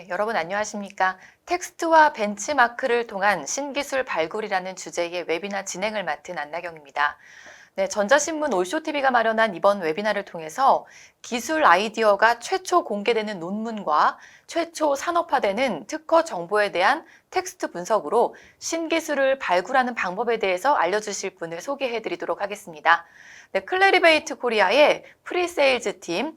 여러분 안녕하십니까? 텍스트와 벤치마크를 통한 신기술 발굴이라는 주제의 웨비나 진행을 맡은 안나경입니다. 전자신문 올쇼TV가 마련한 이번 웨비나를 통해서 기술 아이디어가 최초 공개되는 논문과 최초 산업화되는 특허 정보에 대한 텍스트 분석으로 신기술을 발굴하는 방법에 대해서 알려주실 분을 소개해 드리도록 하겠습니다. 클래리베이트 코리아의 프리세일즈 팀,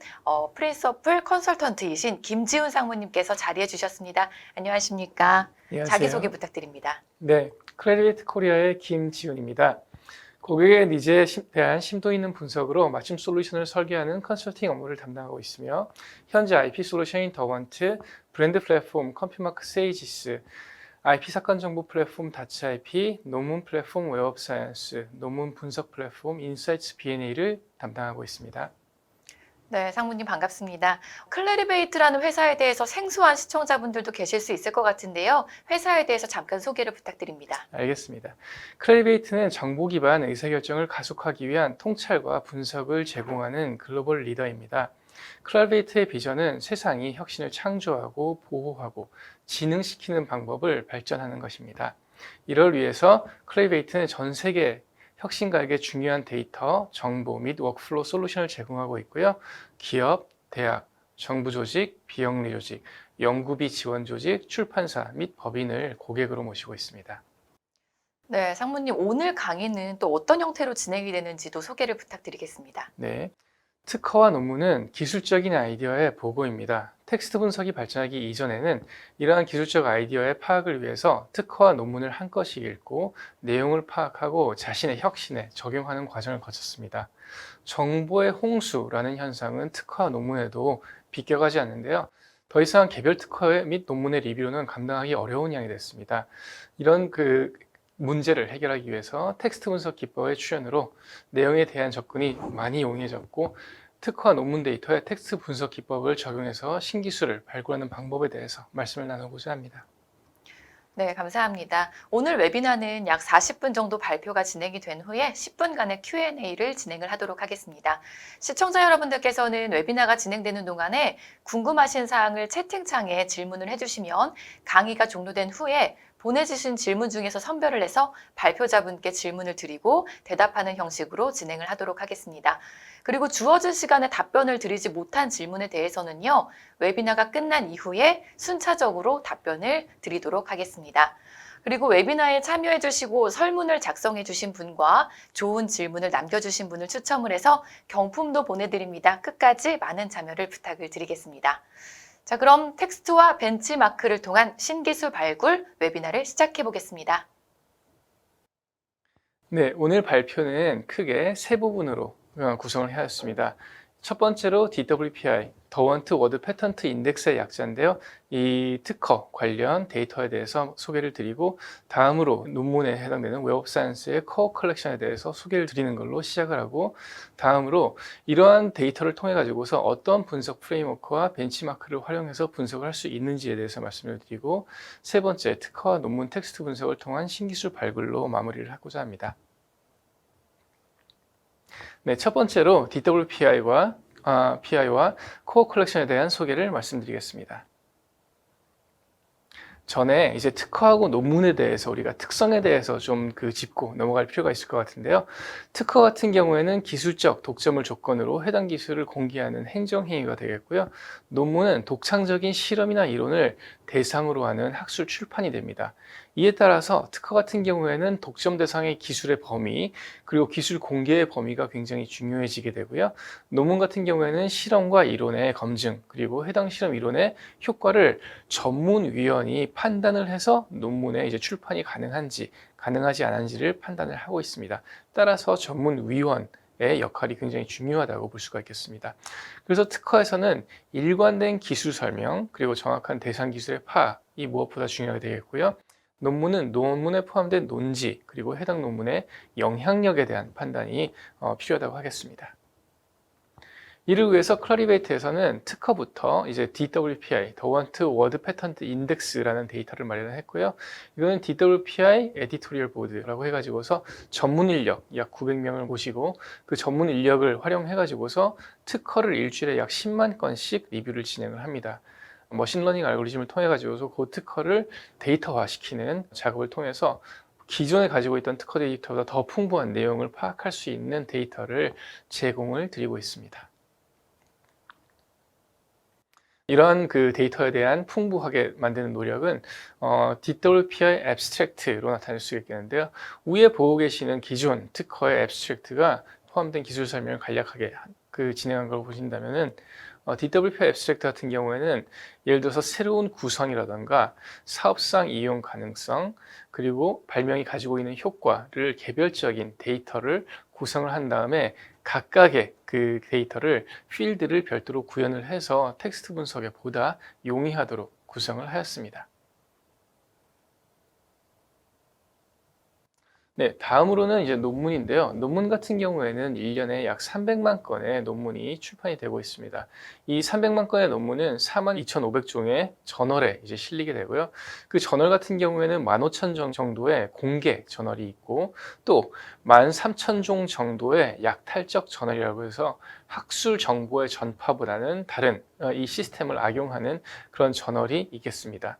프린서플 컨설턴트이신 김지훈 상무님께서 자리해 주셨습니다. 안녕하십니까? 안녕하세요. 자기소개 부탁드립니다. 네, 클래리베이트 코리아의 김지훈입니다. 고객의 니즈에 대한 심도 있는 분석으로 맞춤 솔루션을 설계하는 컨설팅 업무를 담당하고 있으며 현재 IP 솔루션인 더원트, 브랜드 플랫폼 컴퓨마크 세이지스, IP 사건 정보 플랫폼 다츠 IP, 논문 플랫폼 웹업 사이언스, 논문 분석 플랫폼 인사이츠 B&A를 담당하고 있습니다. 네, 상무님 반갑습니다. 클래리베이트라는 회사에 대해서 생소한 시청자분들도 계실 수 있을 것 같은데요. 회사에 대해서 잠깐 소개를 부탁드립니다. 알겠습니다. 클래리베이트는 정보 기반 의사결정을 가속하기 위한 통찰과 분석을 제공하는 글로벌 리더입니다. 클래리베이트의 비전은 세상이 혁신을 창조하고 보호하고 진흥시키는 방법을 발전하는 것입니다. 이를 위해서 클래리베이트는 전 세계 혁신가에게 중요한 데이터, 정보 및 워크플로우 솔루션을 제공하고 있고요. 기업, 대학, 정부 조직, 비영리 조직, 연구비 지원 조직, 출판사 및 법인을 고객으로 모시고 있습니다. 네, 상무님 오늘 강의는 또 어떤 형태로 진행이 되는지도 소개를 부탁드리겠습니다. 네, 특허와 논문은 기술적인 아이디어의 보고입니다. 텍스트 분석이 발전하기 이전에는 이러한 기술적 아이디어의 파악을 위해서 특허와 논문을 한꺼씩 읽고 내용을 파악하고 자신의 혁신에 적용하는 과정을 거쳤습니다. 정보의 홍수라는 현상은 특허와 논문에도 비껴가지 않는데요. 더 이상 개별 특허 및 논문의 리뷰는 감당하기 어려운 양이 됐습니다. 이런 문제를 해결하기 위해서 텍스트 분석 기법의 출현으로 내용에 대한 접근이 많이 용이해졌고 특허와 논문 데이터에 텍스트 분석 기법을 적용해서 신기술을 발굴하는 방법에 대해서 말씀을 나누고자 합니다. 네, 감사합니다. 오늘 웨비나는 약 40분 정도 발표가 진행이 된 후에 10분간의 Q&A를 진행을 하도록 하겠습니다. 시청자 여러분들께서는 웨비나가 진행되는 동안에 궁금하신 사항을 채팅창에 질문을 해주시면 강의가 종료된 후에 보내주신 질문 중에서 선별을 해서 발표자분께 질문을 드리고 대답하는 형식으로 진행을 하도록 하겠습니다. 그리고 주어진 시간에 답변을 드리지 못한 질문에 대해서는요, 웨비나가 끝난 이후에 순차적으로 답변을 드리도록 하겠습니다. 그리고 웨비나에 참여해 주시고 설문을 작성해 주신 분과 좋은 질문을 남겨주신 분을 추첨을 해서 경품도 보내드립니다. 끝까지 많은 참여를 부탁을 드리겠습니다. 자, 그럼 텍스트와 벤치마크를 통한 신기술 발굴 웨비나를 시작해 보겠습니다. 네, 오늘 발표는 크게 세 부분으로 구성을 하였습니다. 첫 번째로 DWPI, 더원트 워드 패턴트 인덱스의 약자인데요. 이 특허 관련 데이터에 대해서 소개를 드리고 다음으로 논문에 해당되는 웹업 사이언스의 코어 컬렉션에 대해서 소개를 드리는 걸로 시작을 하고 다음으로 이러한 데이터를 통해 가지고서 어떤 분석 프레임워크와 벤치마크를 활용해서 분석을 할 수 있는지에 대해서 말씀을 드리고 세 번째 특허와 논문 텍스트 분석을 통한 신기술 발굴로 마무리를 하고자 합니다. 네, 첫 번째로 DWPI와 코어 컬렉션에 대한 소개를 말씀드리겠습니다. 전에 이제 특허하고 논문에 대해서 우리가 특성에 대해서 좀 짚고 넘어갈 필요가 있을 것 같은데요. 특허 같은 경우에는 기술적 독점을 조건으로 해당 기술을 공개하는 행정행위가 되겠고요. 논문은 독창적인 실험이나 이론을 대상으로 하는 학술 출판이 됩니다. 이에 따라서 특허 같은 경우에는 독점 대상의 기술의 범위 그리고 기술 공개의 범위가 굉장히 중요해지게 되고요. 논문 같은 경우에는 실험과 이론의 검증 그리고 해당 실험 이론의 효과를 전문위원이 판단을 해서 논문에 이제 출판이 가능한지 가능하지 않은지를 판단을 하고 있습니다. 따라서 전문위원 의 역할이 굉장히 중요하다고 볼 수가 있겠습니다. 그래서 특허에서는 일관된 기술 설명 그리고 정확한 대상 기술의 파악이 무엇보다 중요하게 되겠고요. 논문은 논문에 포함된 논지 그리고 해당 논문의 영향력에 대한 판단이 필요하다고 하겠습니다. 이를 위해서 클래리베이트에서는 특허부터 이제 DWPI, 더원트 워드 패턴트 인덱스라는 데이터를 마련을 했고요. 이거는 DWPI 에디토리얼 보드라고 해가지고서 전문 인력 약 900명을 모시고 그 전문 인력을 활용해가지고서 특허를 일주일에 약 10만 건씩 리뷰를 진행을 합니다. 머신러닝 알고리즘을 통해 가지고서 그 특허를 데이터화시키는 작업을 통해서 기존에 가지고 있던 특허 데이터보다 더 풍부한 내용을 파악할 수 있는 데이터를 제공을 드리고 있습니다. 이러한 그 데이터에 대한 풍부하게 만드는 노력은 DWP의 abstract로 나타낼 수 있겠는데요. 위에 보고 계시는 기존 특허의 abstract가 포함된 기술 설명을 간략하게 진행한 걸 보신다면은 DWP abstract 같은 경우에는 예를 들어서 새로운 구성이라던가 사업상 이용 가능성 그리고 발명이 가지고 있는 효과를 개별적인 데이터를 구성을 한 다음에 각각의 그 데이터를 필드를 별도로 구현을 해서 텍스트 분석에 보다 용이하도록 구성을 하였습니다. 네, 다음으로는 이제 논문인데요. 논문 같은 경우에는 1년에 약 300만 건의 논문이 출판이 되고 있습니다. 이 300만 건의 논문은 42,500종의 저널에 이제 실리게 되고요. 그 저널 같은 경우에는 15,000종 정도의 공개 저널이 있고 또 13,000종 정도의 약탈적 저널이라고 해서 학술 정보의 전파보다는 다른 이 시스템을 악용하는 그런 저널이 있겠습니다.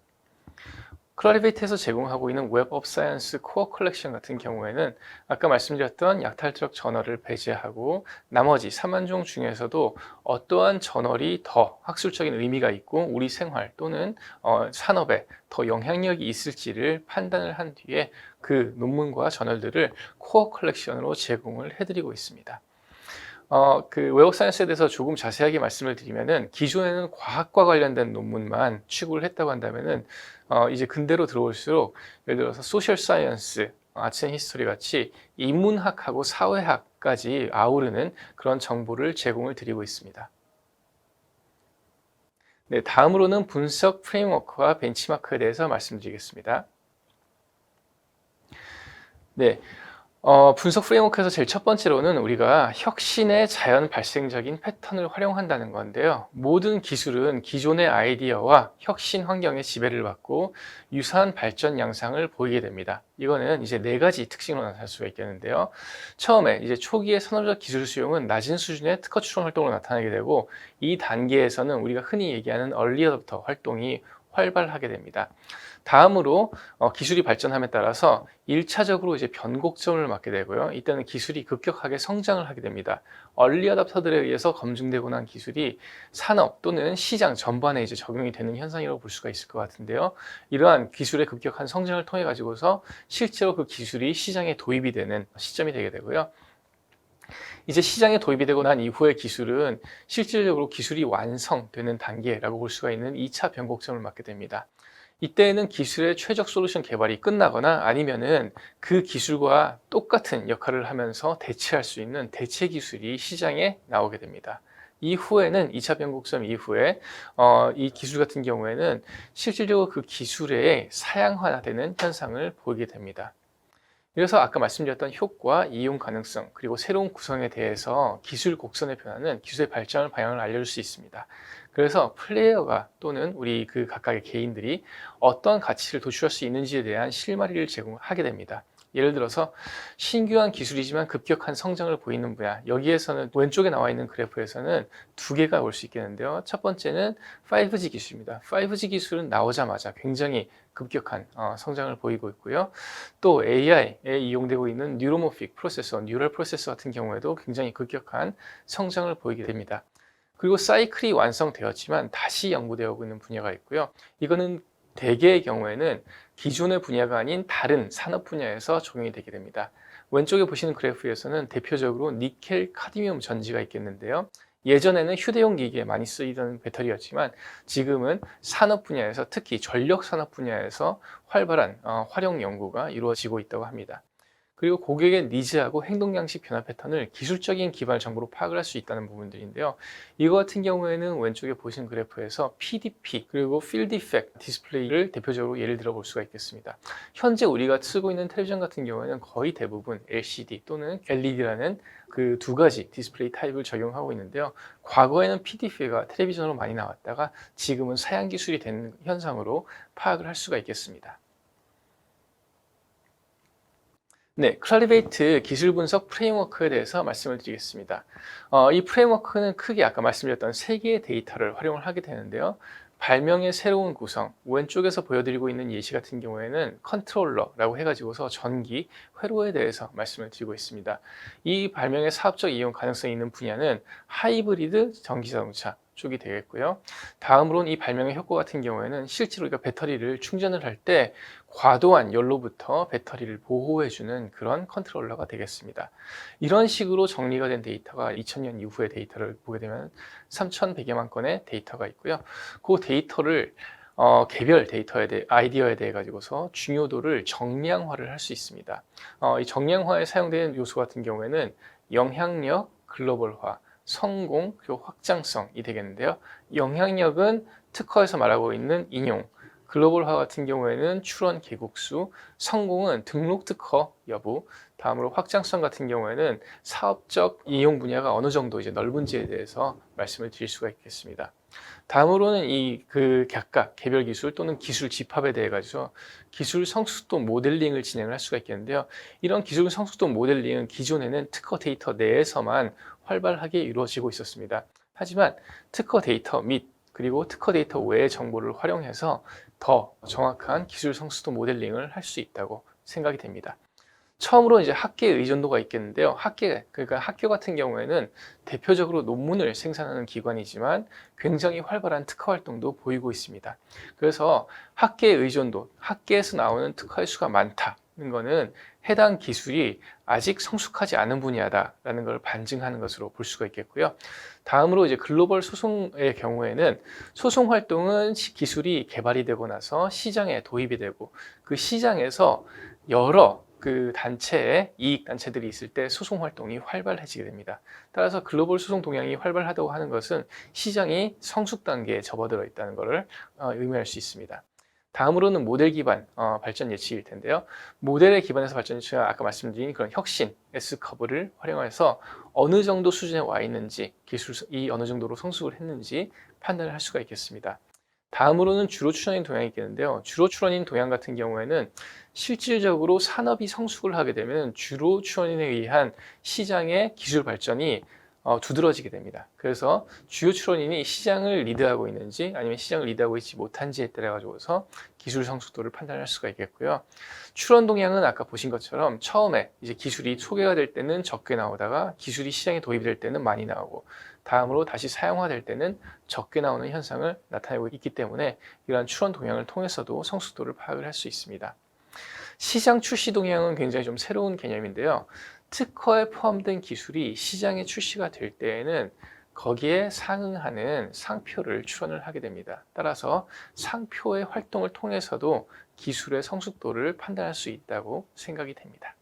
클러리베이트에서 제공하고 있는 웹 오브 사이언스 코어 컬렉션 같은 경우에는 아까 말씀드렸던 약탈적 저널을 배제하고 나머지 4만 종 중에서도 어떠한 저널이 더 학술적인 의미가 있고 우리 생활 또는 산업에 더 영향력이 있을지를 판단을 한 뒤에 그 논문과 저널들을 코어 컬렉션으로 제공을 해드리고 있습니다. 그 웹 오브 사이언스에 대해서 조금 자세하게 말씀을 드리면은 기존에는 과학과 관련된 논문만 취급을 했다고 한다면은 이제 근대로 들어올수록 예를 들어서 소셜 사이언스, 아츠 앤 히스토리 같이 인문학하고 사회학까지 아우르는 그런 정보를 제공을 드리고 있습니다. 네, 다음으로는 분석 프레임워크와 벤치마크에 대해서 말씀드리겠습니다. 네. 분석 프레임워크에서 제일 첫 번째로는 우리가 혁신의 자연 발생적인 패턴을 활용한다는 건데요. 모든 기술은 기존의 아이디어와 혁신 환경의 지배를 받고 유사한 발전 양상을 보이게 됩니다. 이거는 이제 4가지 특징으로 나타날 수가 있겠는데요. 처음에 이제 초기의 산업적 기술 수용은 낮은 수준의 특허 출원 활동으로 나타나게 되고 이 단계에서는 우리가 흔히 얘기하는 얼리 어댑터 활동이 활발하게 됩니다. 다음으로 기술이 발전함에 따라서 1차적으로 이제 변곡점을 맞게 되고요. 이때는 기술이 급격하게 성장을 하게 됩니다. 얼리 어답터들에 의해서 검증되고 난 기술이 산업 또는 시장 전반에 이제 적용이 되는 현상이라고 볼 수가 있을 것 같은데요. 이러한 기술의 급격한 성장을 통해 가지고서 실제로 그 기술이 시장에 도입이 되는 시점이 되게 되고요. 이제 시장에 도입이 되고 난 이후의 기술은 실질적으로 기술이 완성되는 단계라고 볼 수가 있는 2차 변곡점을 맞게 됩니다. 이때에는 기술의 최적 솔루션 개발이 끝나거나 아니면은 그 기술과 똑같은 역할을 하면서 대체할 수 있는 대체 기술이 시장에 나오게 됩니다. 이후에는 2차 변곡점 이후에 이 기술 같은 경우에는 실질적으로 그 기술의 사양화되는 현상을 보이게 됩니다. 그래서 아까 말씀드렸던 효과, 이용 가능성, 그리고 새로운 구성에 대해서 기술 곡선의 변화는 기술의 발전을 방향을 알려줄 수 있습니다. 그래서 플레이어가 또는 우리 그 각각의 개인들이 어떤 가치를 도출할 수 있는지에 대한 실마리를 제공하게 됩니다. 예를 들어서 신규한 기술이지만 급격한 성장을 보이는 분야, 여기에서는 왼쪽에 나와 있는 그래프에서는 2개가 올 수 있겠는데요. 첫 번째는 5G 기술입니다. 5G 기술은 나오자마자 굉장히 급격한 성장을 보이고 있고요. 또 AI에 이용되고 있는 뉴로모픽 프로세서, 뉴럴 프로세서 같은 경우에도 굉장히 급격한 성장을 보이게 됩니다. 그리고 사이클이 완성되었지만 다시 연구되고 있는 분야가 있고요. 이거는 대개의 경우에는 기존의 분야가 아닌 다른 산업 분야에서 적용이 되게 됩니다. 왼쪽에 보시는 그래프에서는 대표적으로 니켈 카드미움 전지가 있겠는데요. 예전에는 휴대용 기기에 많이 쓰이던 배터리였지만 지금은 산업 분야에서 특히 전력 산업 분야에서 활발한 활용 연구가 이루어지고 있다고 합니다. 그리고 고객의 니즈하고 행동 양식 변화 패턴을 기술적인 기반 정보로 파악을 할 수 있다는 부분들인데요. 이거 같은 경우에는 왼쪽에 보신 그래프에서 PDP 그리고 필드 이펙트 디스플레이를 대표적으로 예를 들어 볼 수가 있겠습니다. 현재 우리가 쓰고 있는 텔레비전 같은 경우에는 거의 대부분 LCD 또는 LED라는 그 2가지 디스플레이 타입을 적용하고 있는데요. 과거에는 PDP가 텔레비전으로 많이 나왔다가 지금은 사양 기술이 된 현상으로 파악을 할 수가 있겠습니다. 네, 클러리베이트 기술 분석 프레임워크에 대해서 말씀을 드리겠습니다. 이 프레임워크는 크게 아까 말씀드렸던 3개의 데이터를 활용을 하게 되는데요. 발명의 새로운 구성, 왼쪽에서 보여드리고 있는 예시 같은 경우에는 컨트롤러라고 해가지고서 전기, 회로에 대해서 말씀을 드리고 있습니다. 이 발명의 사업적 이용 가능성이 있는 분야는 하이브리드 전기자동차 쪽이 되겠고요. 다음으로는 이 발명의 효과 같은 경우에는 실제로 우리가 배터리를 충전을 할 때 과도한 열로부터 배터리를 보호해주는 그런 컨트롤러가 되겠습니다. 이런 식으로 정리가 된 데이터가 2000년 이후의 데이터를 보게 되면 3,100여만 건의 데이터가 있고요. 그 데이터를 개별 데이터에 대해 아이디어에 대해 가지고서 중요도를 정량화를 할 수 있습니다. 이 정량화에 사용되는 요소 같은 경우에는 영향력, 글로벌화, 성공, 그리고 확장성이 되겠는데요. 영향력은 특허에서 말하고 있는 인용, 글로벌화 같은 경우에는 출원 개국수, 성공은 등록 특허 여부, 다음으로 확장성 같은 경우에는 사업적 이용 분야가 어느 정도 이제 넓은지에 대해서 말씀을 드릴 수가 있겠습니다. 다음으로는 각각 개별 기술 또는 기술 집합에 대해 가지고 기술 성숙도 모델링을 진행을 할 수가 있겠는데요. 이런 기술 성숙도 모델링은 기존에는 특허 데이터 내에서만 활발하게 이루어지고 있었습니다. 하지만 특허 데이터 및 그리고 특허 데이터 외의 정보를 활용해서 더 정확한 기술 성숙도 모델링을 할 수 있다고 생각이 됩니다. 처음으로 이제 학계의 의존도가 있겠는데요. 그러니까 학교 같은 경우에는 대표적으로 논문을 생산하는 기관이지만 굉장히 활발한 특허 활동도 보이고 있습니다. 그래서 학계의 의존도, 학계에서 나오는 특허의 수가 많다는 것은 해당 기술이 아직 성숙하지 않은 분야다라는 걸 반증하는 것으로 볼 수가 있겠고요. 다음으로 이제 글로벌 소송의 경우에는 소송 활동은 기술이 개발이 되고 나서 시장에 도입이 되고 그 시장에서 여러 그 단체의 이익 단체들이 있을 때 소송 활동이 활발해지게 됩니다. 따라서 글로벌 소송 동향이 활발하다고 하는 것은 시장이 성숙 단계에 접어들어 있다는 것을 의미할 수 있습니다. 다음으로는 모델 기반 발전 예측일 텐데요. 모델에 기반해서 발전 예측은 아까 말씀드린 그런 혁신 S커브를 활용해서 어느 정도 수준에 와 있는지 기술이 어느 정도로 성숙을 했는지 판단을 할 수가 있겠습니다. 다음으로는 주로 출원인 동향이 있겠는데요. 주로 출원인 동향 같은 경우에는 실질적으로 산업이 성숙을 하게 되면 주로 출원인에 의한 시장의 기술 발전이 두드러지게 됩니다. 그래서 주요 출원인이 시장을 리드하고 있는지 아니면 시장을 리드하고 있지 못한지에 따라 가지고서 기술 성숙도를 판단할 수가 있겠고요. 출원 동향은 아까 보신 것처럼 처음에 이제 기술이 소개가 될 때는 적게 나오다가 기술이 시장에 도입이 될 때는 많이 나오고 다음으로 다시 사용화될 때는 적게 나오는 현상을 나타내고 있기 때문에 이러한 출원 동향을 통해서도 성숙도를 파악을 할 수 있습니다. 시장 출시 동향은 굉장히 좀 새로운 개념인데요. 특허에 포함된 기술이 시장에 출시가 될 때에는 거기에 상응하는 상표를 출원을 하게 됩니다. 따라서 상표의 활동을 통해서도 기술의 성숙도를 판단할 수 있다고 생각이 됩니다.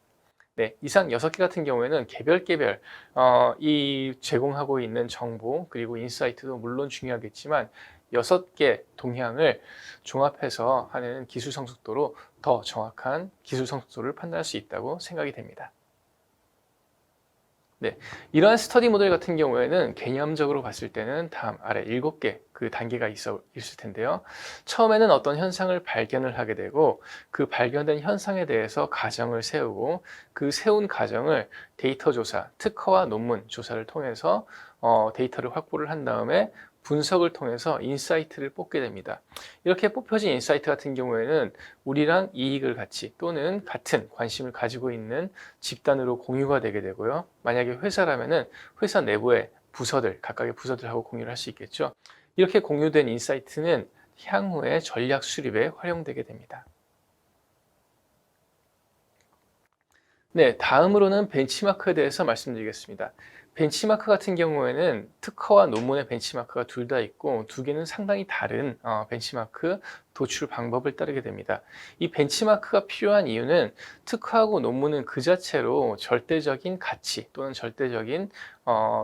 네, 이상 6개 같은 경우에는 개별 이 제공하고 있는 정보 그리고 인사이트도 물론 중요하겠지만 6개 동향을 종합해서 하는 기술 성숙도로 더 정확한 기술 성숙도를 판단할 수 있다고 생각이 됩니다. 네, 이러한 스터디 모델 같은 경우에는 개념적으로 봤을 때는 다음 아래 7개 그 단계가 있을 텐데요. 처음에는 어떤 현상을 발견을 하게 되고 그 발견된 현상에 대해서 가정을 세우고 그 세운 가정을 데이터 조사, 특허와 논문 조사를 통해서 데이터를 확보를 한 다음에 분석을 통해서 인사이트를 뽑게 됩니다. 이렇게 뽑혀진 인사이트 같은 경우에는 우리랑 이익을 같이 또는 같은 관심을 가지고 있는 집단으로 공유가 되게 되고요. 만약에 회사라면은 회사 내부의 각각의 부서들하고 공유를 할 수 있겠죠. 이렇게 공유된 인사이트는 향후의 전략 수립에 활용되게 됩니다. 네, 다음으로는 벤치마크에 대해서 말씀드리겠습니다. 벤치마크 같은 경우에는 특허와 논문의 벤치마크가 둘 다 있고 두 개는 상당히 다른 벤치마크 도출 방법을 따르게 됩니다. 이 벤치마크가 필요한 이유는 특허하고 논문은 그 자체로 절대적인 가치 또는 절대적인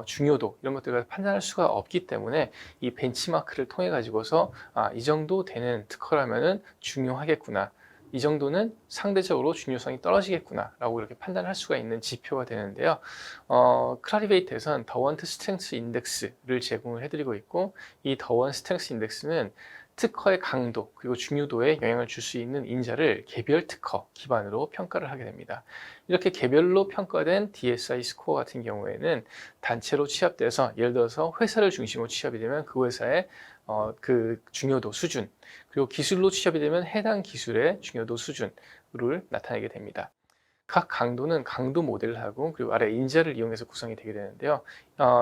중요도 이런 것들을 판단할 수가 없기 때문에 이 벤치마크를 통해 가지고서 이 정도 되는 특허라면은 중요하겠구나. 이 정도는 상대적으로 중요성이 떨어지겠구나 라고 이렇게 판단할 수가 있는 지표가 되는데요. 클라리베이트에서는 더원트 스트렝스 인덱스를 제공을 해드리고 있고 이 더원 스트렝스 인덱스는 특허의 강도 그리고 중요도에 영향을 줄 수 있는 인자를 개별 특허 기반으로 평가를 하게 됩니다. 이렇게 개별로 평가된 DSI 스코어 같은 경우에는 단체로 취합돼서 예를 들어서 회사를 중심으로 취합이 되면 그 회사의 그 중요도 수준, 그리고 기술로 취합이 되면 해당 기술의 중요도 수준을 나타내게 됩니다. 각 강도는 강도 모델을 하고 그리고 아래 인자를 이용해서 구성이 되게 되는데요.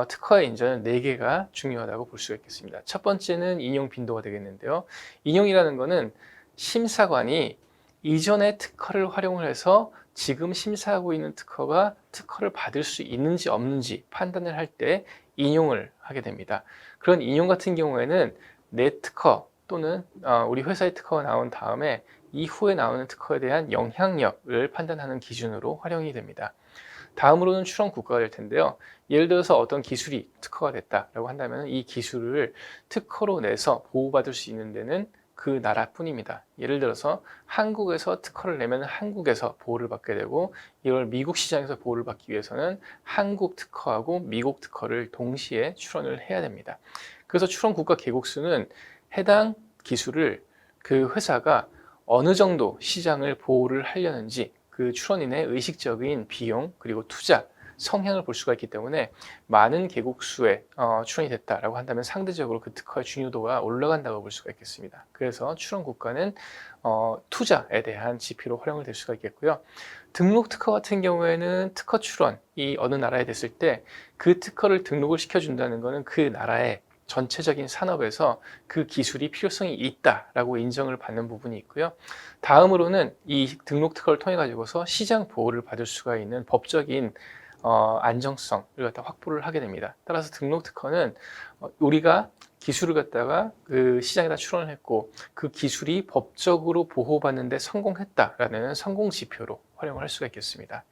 특허의 인자는 4개가 중요하다고 볼 수가 있겠습니다. 첫 번째는 인용 빈도가 되겠는데요. 인용이라는 것은 심사관이 이전의 특허를 활용을 해서 지금 심사하고 있는 특허가 특허를 받을 수 있는지 없는지 판단을 할 때 인용을 하게 됩니다. 그런 인용 같은 경우에는 내 특허 또는 우리 회사의 특허가 나온 다음에 이후에 나오는 특허에 대한 영향력을 판단하는 기준으로 활용이 됩니다. 다음으로는 출원 국가가 될 텐데요. 예를 들어서 어떤 기술이 특허가 됐다라고 한다면 이 기술을 특허로 내서 보호받을 수 있는 데는 그 나라뿐입니다. 예를 들어서 한국에서 특허를 내면 한국에서 보호를 받게 되고 이걸 미국 시장에서 보호를 받기 위해서는 한국 특허하고 미국 특허를 동시에 출원을 해야 됩니다. 그래서 출원 국가 개국수는 해당 기술을 그 회사가 어느 정도 시장을 보호를 하려는지 그 출원인의 의식적인 비용 그리고 투자 성향을 볼 수가 있기 때문에 많은 개국수에 출원이 됐다라고 한다면 상대적으로 그 특허의 중요도가 올라간다고 볼 수가 있겠습니다. 그래서 출원 국가는 투자에 대한 지표로 활용을 될 수가 있겠고요. 등록 특허 같은 경우에는 특허 출원이 어느 나라에 됐을 때 그 특허를 등록을 시켜준다는 것은 그 나라의 전체적인 산업에서 그 기술이 필요성이 있다라고 인정을 받는 부분이 있고요. 다음으로는 이 등록 특허를 통해 가지고서 시장 보호를 받을 수가 있는 법적인 안정성을 갖다 확보를 하게 됩니다. 따라서 등록 특허는 우리가 기술을 갖다가 그 시장에다 출원을 했고 그 기술이 법적으로 보호받는 데 성공했다라는 성공 지표로 활용을 할 수가 있겠습니다.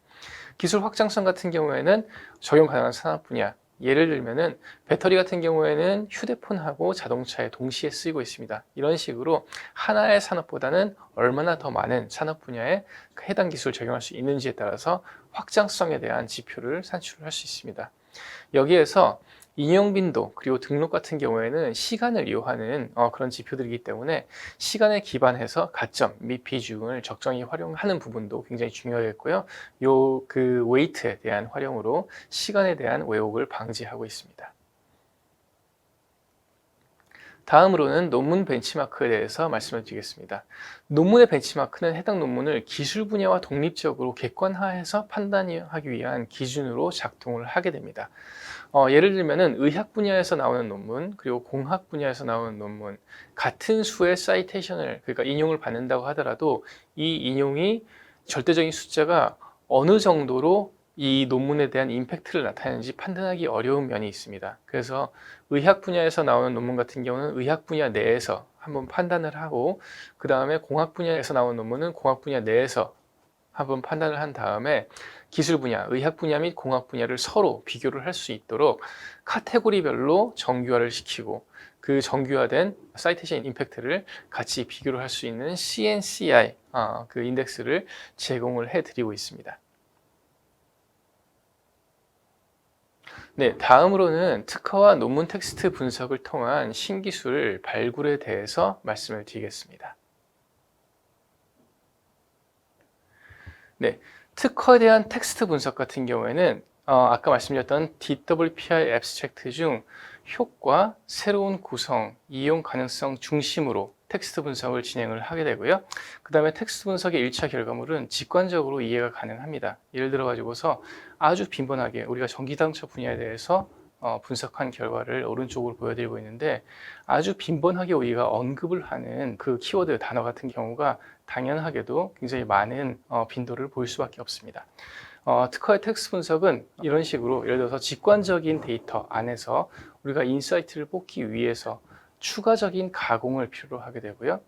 기술 확장성 같은 경우에는 적용 가능한 산업 분야, 예를 들면은 배터리 같은 경우에는 휴대폰하고 자동차에 동시에 쓰이고 있습니다. 이런 식으로 하나의 산업보다는 얼마나 더 많은 산업 분야에 해당 기술을 적용할 수 있는지에 따라서 확장성에 대한 지표를 산출을 할 수 있습니다. 여기에서 인용 빈도 그리고 등록 같은 경우에는 시간을 이용하는 그런 지표들이기 때문에 시간에 기반해서 가점 및 비중을 적정히 활용하는 부분도 굉장히 중요하겠고요. 요 그 웨이트에 대한 활용으로 시간에 대한 왜곡을 방지하고 있습니다. 다음으로는 논문 벤치마크에 대해서 말씀을 드리겠습니다. 논문의 벤치마크는 해당 논문을 기술 분야와 독립적으로 객관화해서 판단하기 위한 기준으로 작동을 하게 됩니다. 예를 들면은 의학 분야에서 나오는 논문 그리고 공학 분야에서 나오는 논문 같은 수의 사이테이션을 그러니까 인용을 받는다고 하더라도 이 인용이 절대적인 숫자가 어느 정도로 이 논문에 대한 임팩트를 나타내는지 판단하기 어려운 면이 있습니다. 그래서 의학 분야에서 나오는 논문 같은 경우는 의학 분야 내에서 한번 판단을 하고 그 다음에 공학 분야에서 나오는 논문은 공학 분야 내에서 한번 판단을 한 다음에 기술 분야, 의학 분야 및 공학 분야를 서로 비교를 할 수 있도록 카테고리별로 정규화를 시키고 그 정규화된 사이테이션 임팩트를 같이 비교를 할 수 있는 CNCI 그 인덱스를 제공을 해드리고 있습니다. 네, 다음으로는 특허와 논문 텍스트 분석을 통한 신기술 발굴에 대해서 말씀을 드리겠습니다. 네, 특허에 대한 텍스트 분석 같은 경우에는 아까 말씀드렸던 DWPI 앱스트랙트 중 효과, 새로운 구성, 이용 가능성 중심으로 텍스트 분석을 진행을 하게 되고요. 그 다음에 텍스트 분석의 1차 결과물은 직관적으로 이해가 가능합니다. 예를 들어 가지고서 아주 빈번하게 우리가 전기자동차 분야에 대해서 분석한 결과를 오른쪽으로 보여드리고 있는데 아주 빈번하게 우리가 언급을 하는 그 키워드 단어 같은 경우가 당연하게도 굉장히 많은 빈도를 보일 수밖에 없습니다. 특허의 텍스트 분석은 이런 식으로 예를 들어서 직관적인 데이터 안에서 우리가 인사이트를 뽑기 위해서 추가적인 가공을 필요로 하게 되고요.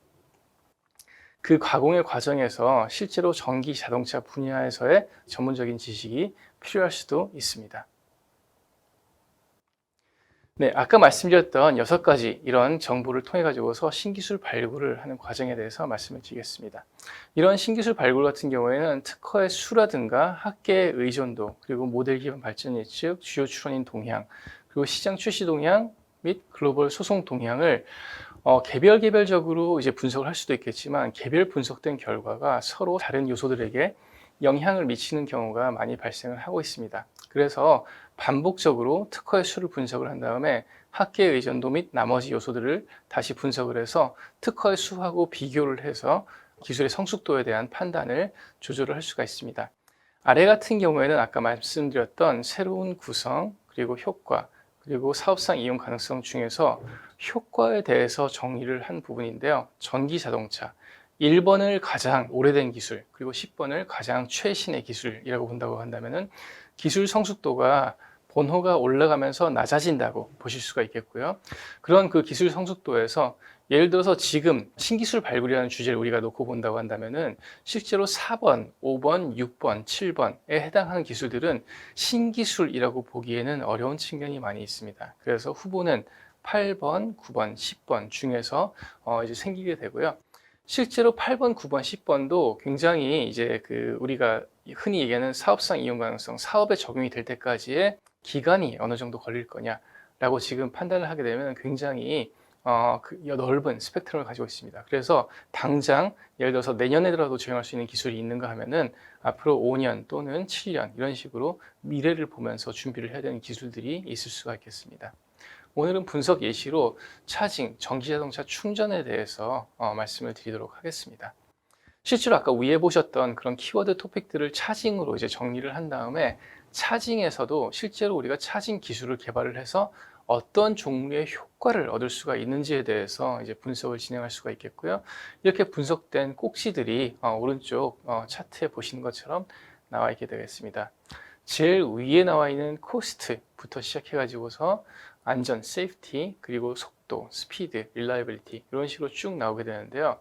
그 가공의 과정에서 실제로 전기 자동차 분야에서의 전문적인 지식이 필요할 수도 있습니다. 네, 아까 말씀드렸던 6가지 이런 정보를 통해 가지고서 신기술 발굴을 하는 과정에 대해서 말씀을 드리겠습니다. 이런 신기술 발굴 같은 경우에는 특허의 수라든가 학계의 의존도, 그리고 모델 기반 발전 예측, 주요 출원인 동향, 그리고 시장 출시 동향, 및 글로벌 소송 동향을 개별적으로 이제 분석을 할 수도 있겠지만 개별 분석된 결과가 서로 다른 요소들에게 영향을 미치는 경우가 많이 발생을 하고 있습니다. 그래서 반복적으로 특허의 수를 분석을 한 다음에 학계의 의존도 및 나머지 요소들을 다시 분석을 해서 특허의 수하고 비교를 해서 기술의 성숙도에 대한 판단을 조절을 할 수가 있습니다. 아래 같은 경우에는 아까 말씀드렸던 새로운 구성, 그리고 효과, 그리고 사업상 이용 가능성 중에서 효과에 대해서 정의를 한 부분인데요. 전기 자동차, 1번을 가장 오래된 기술, 그리고 10번을 가장 최신의 기술이라고 본다고 한다면은 기술 성숙도가 번호가 올라가면서 낮아진다고 보실 수가 있겠고요. 그런 그 기술 성숙도에서 예를 들어서 지금 신기술 발굴이라는 주제를 우리가 놓고 본다고 한다면은 실제로 4번, 5번, 6번, 7번에 해당하는 기술들은 신기술이라고 보기에는 어려운 측면이 많이 있습니다. 그래서 후보는 8번, 9번, 10번 중에서 이제 생기게 되고요. 실제로 8번, 9번, 10번도 굉장히 이제 그 우리가 흔히 얘기하는 사업상 이용 가능성, 사업에 적용이 될 때까지의 기간이 어느 정도 걸릴 거냐라고 지금 판단을 하게 되면 굉장히 넓은 스펙트럼을 가지고 있습니다. 그래서 당장 예를 들어서 내년에라도 적용할 수 있는 기술이 있는가 하면은 앞으로 5년 또는 7년 이런 식으로 미래를 보면서 준비를 해야 되는 기술들이 있을 수가 있겠습니다. 오늘은 분석 예시로 차징, 전기자동차 충전에 대해서 말씀을 드리도록 하겠습니다. 실제로 아까 위에 보셨던 그런 키워드 토픽들을 차징으로 이제 정리를 한 다음에 차징에서도 실제로 우리가 차징 기술을 개발을 해서 어떤 종류의 효과를 얻을 수가 있는지에 대해서 이제 분석을 진행할 수가 있겠고요. 이렇게 분석된 꼭지들이 오른쪽 차트에 보시는 것처럼 나와 있게 되겠습니다. 제일 위에 나와 있는 코스트부터 시작해 가지고서 안전, 세이프티, 그리고 속도, 스피드, 릴라이빌리티 이런 식으로 쭉 나오게 되는데요.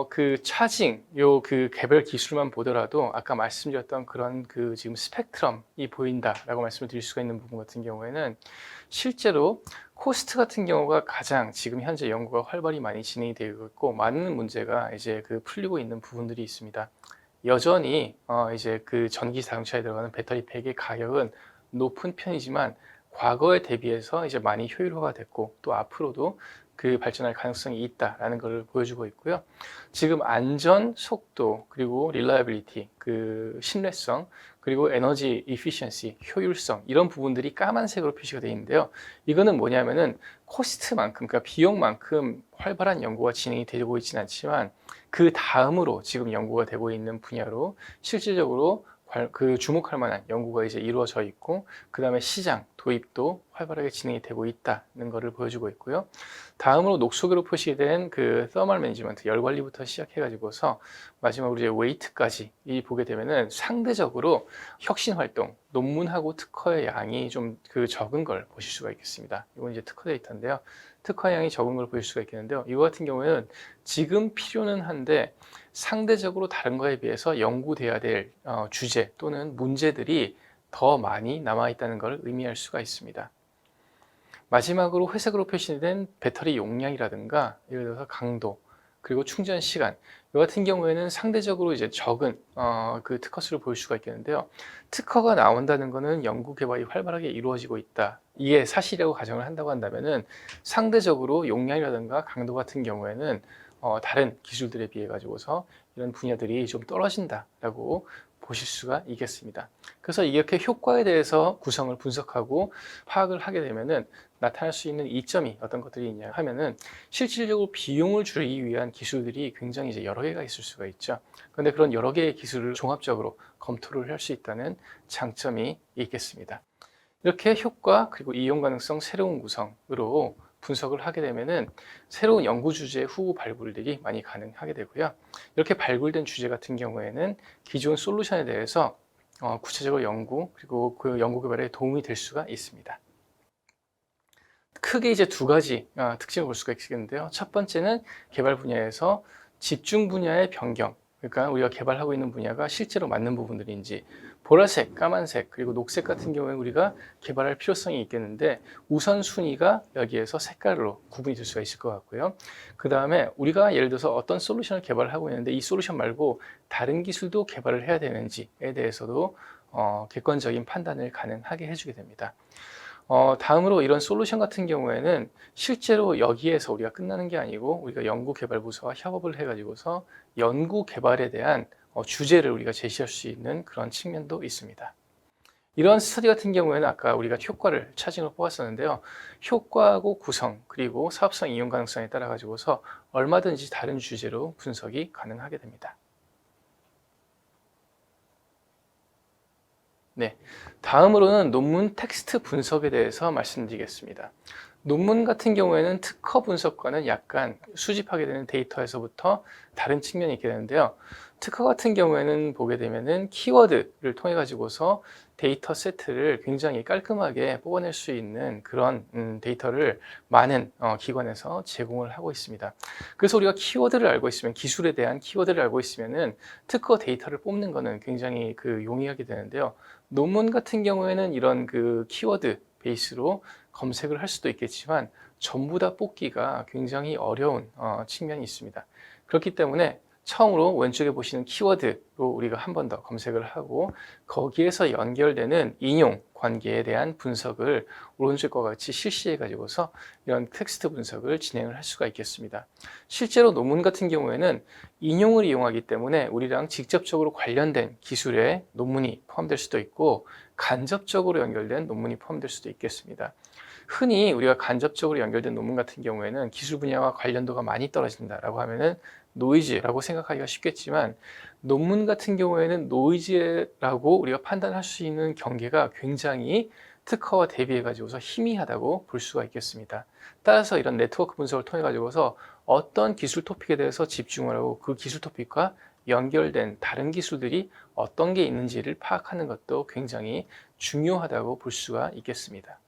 그 차징, 그 개별 기술만 보더라도 아까 말씀드렸던 그런 그 지금 스펙트럼이 보인다라고 말씀을 드릴 수가 있는 부분 같은 경우에는 실제로 코스트 같은 경우가 가장 지금 현재 연구가 활발히 많이 진행이 되고 있고 많은 문제가 이제 그 풀리고 있는 부분들이 있습니다. 여전히 이제 그 전기 자동차에 들어가는 배터리 팩의 가격은 높은 편이지만 과거에 대비해서 이제 많이 효율화가 됐고 또 앞으로도 그 발전할 가능성이 있다라는 것을 보여주고 있고요. 지금 안전, 속도, 그리고 릴라이빌리티, 그 신뢰성, 그리고 에너지 이피션시, 효율성 이런 부분들이 까만색으로 표시가 되어 있는데요. 이거는 뭐냐면은 코스트만큼, 그러니까 비용만큼 활발한 연구가 진행이 되고 있지는 않지만 그 다음으로 지금 연구가 되고 있는 분야로 실질적으로 그 주목할 만한 연구가 이제 이루어져 있고 그 다음에 시장 도입도 활발하게 진행이 되고 있다는 것을 보여주고 있고요. 다음으로 녹색으로 표시된 그 서멀 매니지먼트 열 관리부터 시작해 가지고서 마지막으로 이제 웨이트까지 보게 되면은 상대적으로 혁신 활동 논문하고 특허의 양이 좀 그 적은 걸 보실 수가 있겠습니다. 이건 이제 특허 데이터인데요. 특허 양이 적은 걸 보실 수가 있겠는데요. 이거 같은 경우에는 지금 필요는 한데 상대적으로 다른 거에 비해서 연구돼야 될 주제 또는 문제들이 더 많이 남아 있다는 걸 의미할 수가 있습니다. 마지막으로 회색으로 표시된 배터리 용량이라든가 예를 들어서 강도 그리고 충전 시간 이 같은 경우에는 상대적으로 이제 적은 그 특허 수를 볼 수가 있겠는데요. 특허가 나온다는 것은 연구 개발이 활발하게 이루어지고 있다. 이게 사실이라고 가정을 한다고 한다면은 상대적으로 용량이라든가 강도 같은 경우에는 다른 기술들에 비해 가지고서 이런 분야들이 좀 떨어진다라고 보실 수가 있겠습니다. 그래서 이렇게 효과에 대해서 구성을 분석하고 파악을 하게 되면은 나타날 수 있는 이점이 어떤 것들이 있냐 하면은 실질적으로 비용을 줄이기 위한 기술들이 굉장히 이제 여러 개가 있을 수가 있죠. 그런데 그런 여러 개의 기술을 종합적으로 검토를 할 수 있다는 장점이 있겠습니다. 이렇게 효과 그리고 이용 가능성 새로운 구성으로 분석을 하게 되면은 새로운 연구 주제의 후보 발굴들이 많이 가능하게 되고요. 이렇게 발굴된 주제 같은 경우에는 기존 솔루션에 대해서 구체적으로 연구 그리고 그 연구 개발에 도움이 될 수가 있습니다. 크게 이제 두 가지 특징을 볼 수가 있겠는데요. 첫 번째는 개발 분야에서 집중 분야의 변경, 그러니까 우리가 개발하고 있는 분야가 실제로 맞는 부분들인지 보라색, 까만색, 그리고 녹색 같은 경우에 우리가 개발할 필요성이 있겠는데 우선순위가 여기에서 색깔로 구분이 될 수가 있을 것 같고요. 그 다음에 우리가 예를 들어서 어떤 솔루션을 개발하고 있는데 이 솔루션 말고 다른 기술도 개발을 해야 되는지에 대해서도 객관적인 판단을 가능하게 해주게 됩니다. 다음으로 이런 솔루션 같은 경우에는 실제로 여기에서 우리가 끝나는 게 아니고 우리가 연구개발부서와 협업을 해가지고서 연구개발에 대한 주제를 우리가 제시할 수 있는 그런 측면도 있습니다. 이런 스터디 같은 경우에는 아까 우리가 효과를 차징으로 뽑았었는데요. 효과하고 구성 그리고 사업성 이용 가능성에 따라 가지고서 얼마든지 다른 주제로 분석이 가능하게 됩니다. 네, 다음으로는 논문 텍스트 분석에 대해서 말씀드리겠습니다. 논문 같은 경우에는 특허 분석과는 약간 수집하게 되는 데이터에서부터 다른 측면이 있게 되는데요. 특허 같은 경우에는 보게 되면은 키워드를 통해 가지고서 데이터 세트를 굉장히 깔끔하게 뽑아낼 수 있는 그런 데이터를 많은 기관에서 제공을 하고 있습니다. 그래서 우리가 키워드를 알고 있으면, 기술에 대한 키워드를 알고 있으면은 특허 데이터를 뽑는 거는 굉장히 용이하게 되는데요. 논문 같은 경우에는 이런 키워드 베이스로 검색을 할 수도 있겠지만 전부 다 뽑기가 굉장히 어려운 측면이 있습니다. 그렇기 때문에 처음으로 왼쪽에 보시는 키워드로 우리가 한 번 더 검색을 하고 거기에서 연결되는 인용 관계에 대한 분석을 오른쪽과 같이 실시해 가지고서 이런 텍스트 분석을 진행을 할 수가 있겠습니다. 실제로 논문 같은 경우에는 인용을 이용하기 때문에 우리랑 직접적으로 관련된 기술의 논문이 포함될 수도 있고 간접적으로 연결된 논문이 포함될 수도 있겠습니다. 흔히 우리가 간접적으로 연결된 논문 같은 경우에는 기술 분야와 관련도가 많이 떨어진다라고 하면은 노이즈라고 생각하기가 쉽겠지만 논문 같은 경우에는 노이즈라고 우리가 판단할 수 있는 경계가 굉장히 특허와 대비해 가지고서 희미하다고 볼 수가 있겠습니다. 따라서 이런 네트워크 분석을 통해 가지고서 어떤 기술 토픽에 대해서 집중을 하고 그 기술 토픽과 연결된 다른 기술들이 어떤 게 있는지를 파악하는 것도 굉장히 중요하다고 볼 수가 있겠습니다.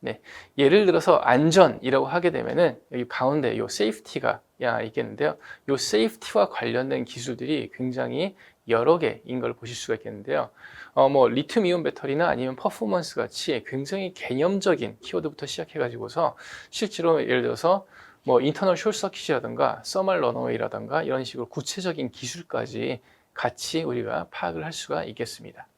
네, 예를 들어서 안전이라고 하게 되면은 여기 가운데 요 세이프티가 있겠는데요. 요 세이프티와 관련된 기술들이 굉장히 여러 개인 걸 보실 수가 있겠는데요. 리튬 이온 배터리나 아니면 퍼포먼스 같이 굉장히 개념적인 키워드부터 시작해 가지고서 실제로 예를 들어서 인터널 숏 서킷이라든가 서멀 런어웨이라든가 이런 식으로 구체적인 기술까지 같이 우리가 파악을 할 수가 있겠습니다.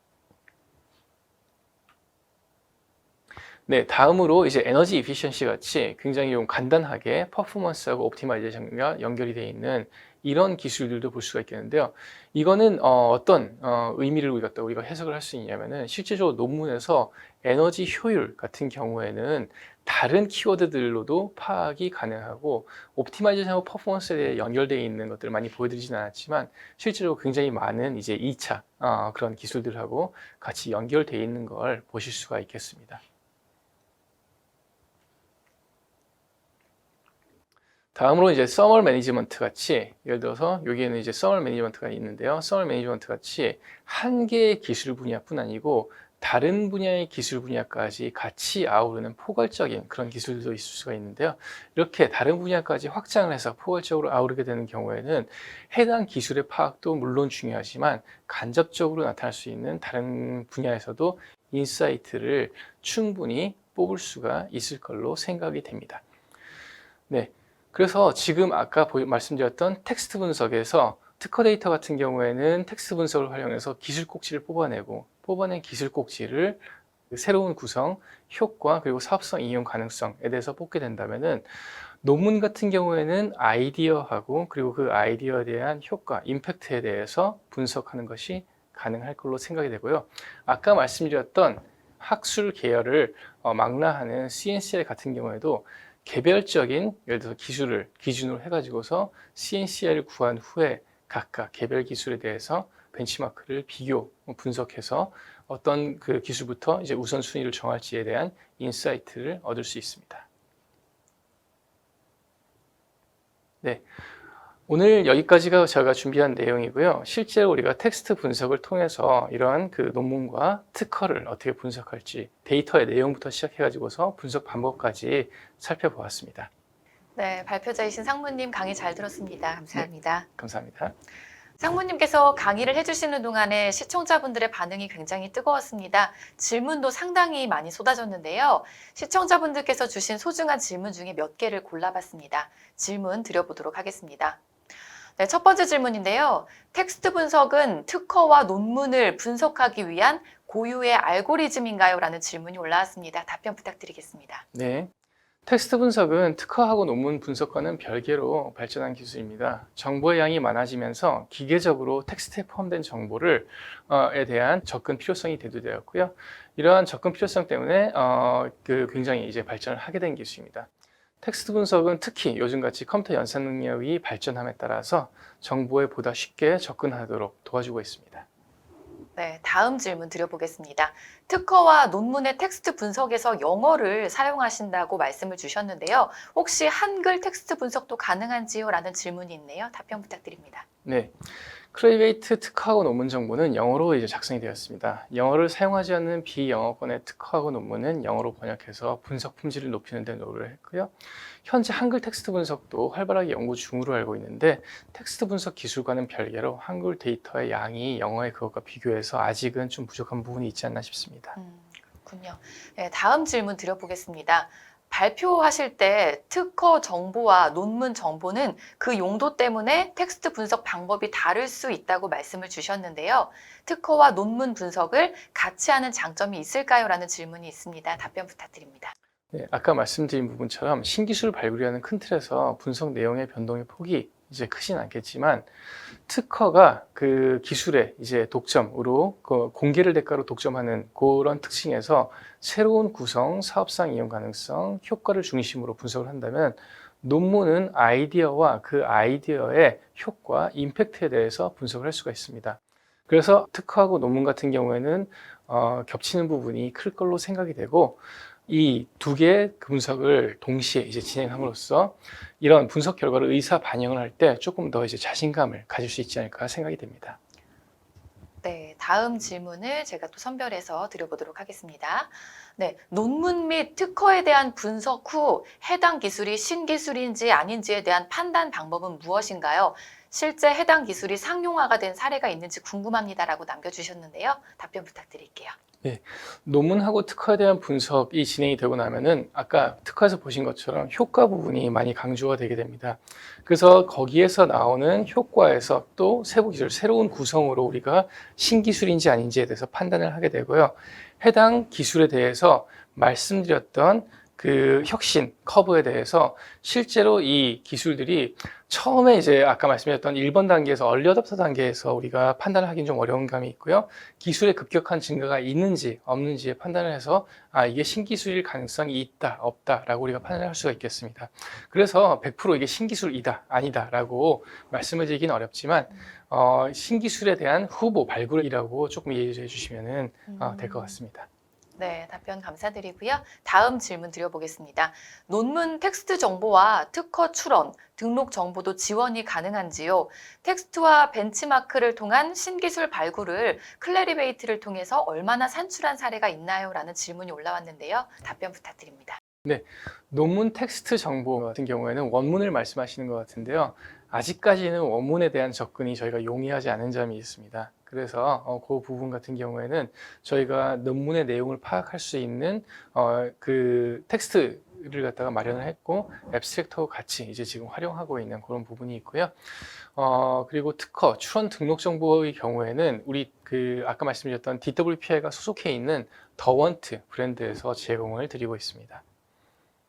네, 다음으로 이제 에너지 이피션시 같이 굉장히 좀 간단하게 퍼포먼스하고 옵티마이제이션과 연결이 되어 있는 이런 기술들도 볼 수가 있겠는데요. 이거는 어떤 의미를 우리가 해석을 할 수 있냐면은 실제적으로 논문에서 에너지 효율 같은 경우에는 다른 키워드들로도 파악이 가능하고 옵티마이제이션하고 퍼포먼스에 대해 연결되어 있는 것들을 많이 보여드리진 않았지만 실제로 굉장히 많은 이제 2차 그런 기술들하고 같이 연결되어 있는 걸 보실 수가 있겠습니다. 다음으로 이제 서멀 매니지먼트 같이 예를 들어서 여기에는 이제 서멀 매니지먼트가 있는데요. 서멀 매니지먼트 같이 한 개의 기술 분야뿐 아니고 다른 분야의 기술 분야까지 같이 아우르는 포괄적인 그런 기술도 있을 수가 있는데요. 이렇게 다른 분야까지 확장을 해서 포괄적으로 아우르게 되는 경우에는 해당 기술의 파악도 물론 중요하지만 간접적으로 나타날 수 있는 다른 분야에서도 인사이트를 충분히 뽑을 수가 있을 걸로 생각이 됩니다. 네. 그래서 지금 아까 말씀드렸던 텍스트 분석에서 특허 데이터 같은 경우에는 텍스트 분석을 활용해서 기술 꼭지를 뽑아내고 뽑아낸 기술 꼭지를 새로운 구성, 효과 그리고 사업성 이용 가능성에 대해서 뽑게 된다면은 논문 같은 경우에는 아이디어하고 그리고 그 아이디어에 대한 효과, 임팩트에 대해서 분석하는 것이 가능할 걸로 생각이 되고요. 아까 말씀드렸던 학술 계열을 망라하는 CNCL 같은 경우에도 개별적인 예를 들어서 기술을 기준으로 해가지고서 CNCL을 구한 후에 각각 개별 기술에 대해서 벤치마크를 비교 분석해서 어떤 그 기술부터 이제 우선순위를 정할지에 대한 인사이트를 얻을 수 있습니다. 네. 오늘 여기까지가 제가 준비한 내용이고요. 실제로 우리가 텍스트 분석을 통해서 이러한 그 논문과 특허를 어떻게 분석할지 데이터의 내용부터 시작해가지고서 분석 방법까지 살펴보았습니다. 네, 발표자이신 상무님 강의 잘 들었습니다. 감사합니다. 네, 감사합니다. 상무님께서 강의를 해주시는 동안에 시청자분들의 반응이 굉장히 뜨거웠습니다. 질문도 상당히 많이 쏟아졌는데요. 시청자분들께서 주신 소중한 질문 중에 몇 개를 골라봤습니다. 질문 드려보도록 하겠습니다. 네, 첫 번째 질문인데요. 텍스트 분석은 특허와 논문을 분석하기 위한 고유의 알고리즘인가요? 라는 질문이 올라왔습니다. 답변 부탁드리겠습니다. 네. 텍스트 분석은 특허하고 논문 분석과는 별개로 발전한 기술입니다. 정보의 양이 많아지면서 기계적으로 텍스트에 포함된 정보를 에 대한 접근 필요성이 대두되었고요. 이러한 접근 필요성 때문에 굉장히 이제 발전을 하게 된 기술입니다. 텍스트 분석은 특히 요즘같이 컴퓨터 연산 능력이 발전함에 따라서 정보에 보다 쉽게 접근하도록 도와주고 있습니다. 네, 다음 질문 드려보겠습니다. 특허와 논문의 텍스트 분석에서 영어를 사용하신다고 말씀을 주셨는데요. 혹시 한글 텍스트 분석도 가능한지요? 라는 질문이 있네요. 답변 부탁드립니다. 네. 크레이베이트 특허하고 논문 정보는 영어로 이제 작성이 되었습니다. 영어를 사용하지 않는 비영어권의 특허하고 논문은 영어로 번역해서 분석 품질을 높이는 데 노력을 했고요. 현재 한글 텍스트 분석도 활발하게 연구 중으로 알고 있는데 텍스트 분석 기술과는 별개로 한글 데이터의 양이 영어의 그것과 비교해서 아직은 좀 부족한 부분이 있지 않나 싶습니다. 그렇군요. 네, 다음 질문 드려보겠습니다. 발표하실 때 특허 정보와 논문 정보는 그 용도 때문에 텍스트 분석 방법이 다를 수 있다고 말씀을 주셨는데요. 특허와 논문 분석을 같이 하는 장점이 있을까요? 라는 질문이 있습니다. 답변 부탁드립니다. 네, 아까 말씀드린 부분처럼 신기술 발굴이라는 큰 틀에서 분석 내용의 변동의 폭이 이제 크진 않겠지만 특허가 그 기술의 이제 독점으로 공개를 대가로 독점하는 그런 특징에서 새로운 구성, 사업상 이용 가능성, 효과를 중심으로 분석을 한다면 논문은 아이디어와 그 아이디어의 효과, 임팩트에 대해서 분석을 할 수가 있습니다. 그래서 특허하고 논문 같은 경우에는 겹치는 부분이 클 걸로 생각이 되고 이 두 개의 분석을 동시에 이제 진행함으로써 이런 분석 결과를 의사 반영을 할 때 조금 더 이제 자신감을 가질 수 있지 않을까 생각이 됩니다. 네, 다음 질문을 제가 또 선별해서 드려보도록 하겠습니다. 네, 논문 및 특허에 대한 분석 후 해당 기술이 신기술인지 아닌지에 대한 판단 방법은 무엇인가요? 실제 해당 기술이 상용화가 된 사례가 있는지 궁금합니다라고 남겨주셨는데요. 답변 부탁드릴게요. 네, 논문하고 특허에 대한 분석이 진행이 되고 나면은 아까 특허에서 보신 것처럼 효과 부분이 많이 강조가 되게 됩니다. 그래서 거기에서 나오는 효과에서 또 세부 기술, 새로운 구성으로 우리가 신기술인지 아닌지에 대해서 판단을 하게 되고요. 해당 기술에 대해서 말씀드렸던 그 혁신 커브에 대해서 실제로 이 기술들이 처음에 이제 아까 말씀드렸던 1번 단계에서 얼리 어답터 단계에서 우리가 판단을 하기는 좀 어려운 감이 있고요. 기술의 급격한 증가가 있는지 없는지에 판단을 해서 이게 신기술일 가능성이 있다 없다라고 우리가 판단을 할 수가 있겠습니다. 그래서 100% 이게 신기술이다 아니다라고 말씀을 드리긴 어렵지만 신기술에 대한 후보 발굴이라고 조금 이해해 주시면 될 것 같습니다. 네, 답변 감사드리고요. 다음 질문 드려보겠습니다. 논문 텍스트 정보와 특허 출원, 등록 정보도 지원이 가능한지요? 텍스트와 벤치마크를 통한 신기술 발굴을 클래리베이트를 통해서 얼마나 산출한 사례가 있나요? 라는 질문이 올라왔는데요. 답변 부탁드립니다. 네, 논문 텍스트 정보 같은 경우에는 원문을 말씀하시는 것 같은데요. 아직까지는 원문에 대한 접근이 저희가 용이하지 않은 점이 있습니다. 그래서 그 부분 같은 경우에는 저희가 논문의 내용을 파악할 수 있는 그 텍스트를 갖다가 마련을 했고 앱스트랙터와 같이 이제 지금 활용하고 있는 그런 부분이 있고요. 그리고 특허, 출원 등록 정보의 경우에는 우리 그 아까 말씀드렸던 DWPI가 소속해 있는 더원트 브랜드에서 제공을 드리고 있습니다.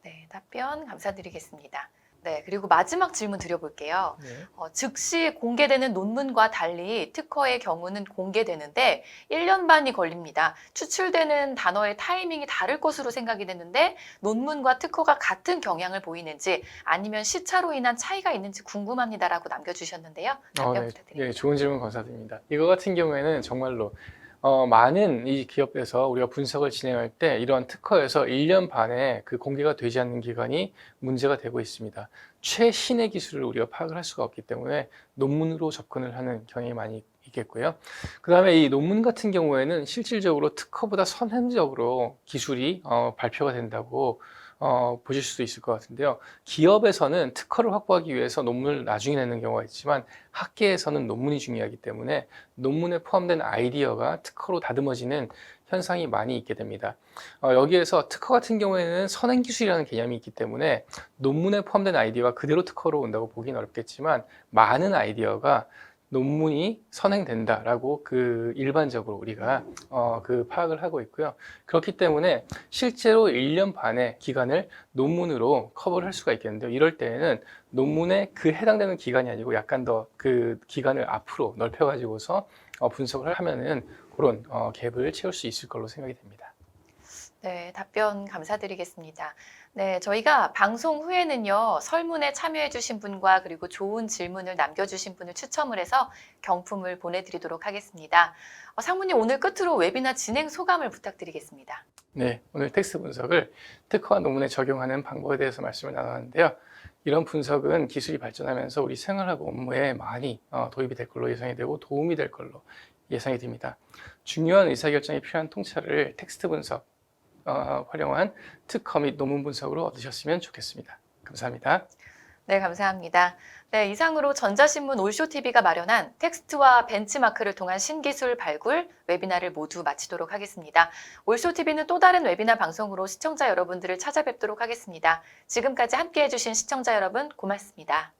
네, 답변 감사드리겠습니다. 네, 그리고 마지막 질문 드려볼게요. 네. 즉시 공개되는 논문과 달리 특허의 경우는 공개되는데 1년 반이 걸립니다. 추출되는 단어의 타이밍이 다를 것으로 생각이 되는데 논문과 특허가 같은 경향을 보이는지 아니면 시차로 인한 차이가 있는지 궁금합니다라고 남겨주셨는데요. 답변 네, 부탁드립니다. 네, 좋은 질문 감사드립니다. 이거 같은 경우에는 정말로 많은 이 기업에서 우리가 분석을 진행할 때 이런 특허에서 1년 반에 그 공개가 되지 않는 기간이 문제가 되고 있습니다. 최신의 기술을 우리가 파악을 할 수가 없기 때문에 논문으로 접근을 하는 경향이 많이 있겠고요. 그 다음에 이 논문 같은 경우에는 실질적으로 특허보다 선행적으로 기술이 발표가 된다고 보실 수도 있을 것 같은데요. 기업에서는 특허를 확보하기 위해서 논문을 나중에 내는 경우가 있지만 학계에서는 논문이 중요하기 때문에 논문에 포함된 아이디어가 특허로 다듬어지는 현상이 많이 있게 됩니다. 여기에서 특허 같은 경우에는 선행기술이라는 개념이 있기 때문에 논문에 포함된 아이디어가 그대로 특허로 온다고 보기는 어렵겠지만 많은 아이디어가 논문이 선행된다라고 그 일반적으로 우리가 그 파악을 하고 있고요. 그렇기 때문에 실제로 1년 반의 기간을 논문으로 커버를 할 수가 있겠는데요. 이럴 때에는 논문에 그 해당되는 기간이 아니고 약간 더 그 기간을 앞으로 넓혀가지고서 분석을 하면은 그런 갭을 채울 수 있을 걸로 생각이 됩니다. 네, 답변 감사드리겠습니다. 네, 저희가 방송 후에는요, 설문에 참여해주신 분과 그리고 좋은 질문을 남겨주신 분을 추첨을 해서 경품을 보내드리도록 하겠습니다. 상무님, 오늘 끝으로 웨비나 진행 소감을 부탁드리겠습니다. 네, 오늘 텍스트 분석을 특허와 논문에 적용하는 방법에 대해서 말씀을 나눴는데요. 이런 분석은 기술이 발전하면서 우리 생활하고 업무에 많이 도입이 될 걸로 예상이 되고 도움이 될 걸로 예상이 됩니다. 중요한 의사결정에 필요한 통찰을 텍스트 분석, 활용한 특허 및 논문 분석으로 얻으셨으면 좋겠습니다. 감사합니다. 네, 감사합니다. 네, 이상으로 전자신문 올쇼TV가 마련한 텍스트와 벤치마크를 통한 신기술 발굴 웨비나를 모두 마치도록 하겠습니다. 올쇼TV는 또 다른 웨비나 방송으로 시청자 여러분들을 찾아뵙도록 하겠습니다. 지금까지 함께해 주신 시청자 여러분 고맙습니다.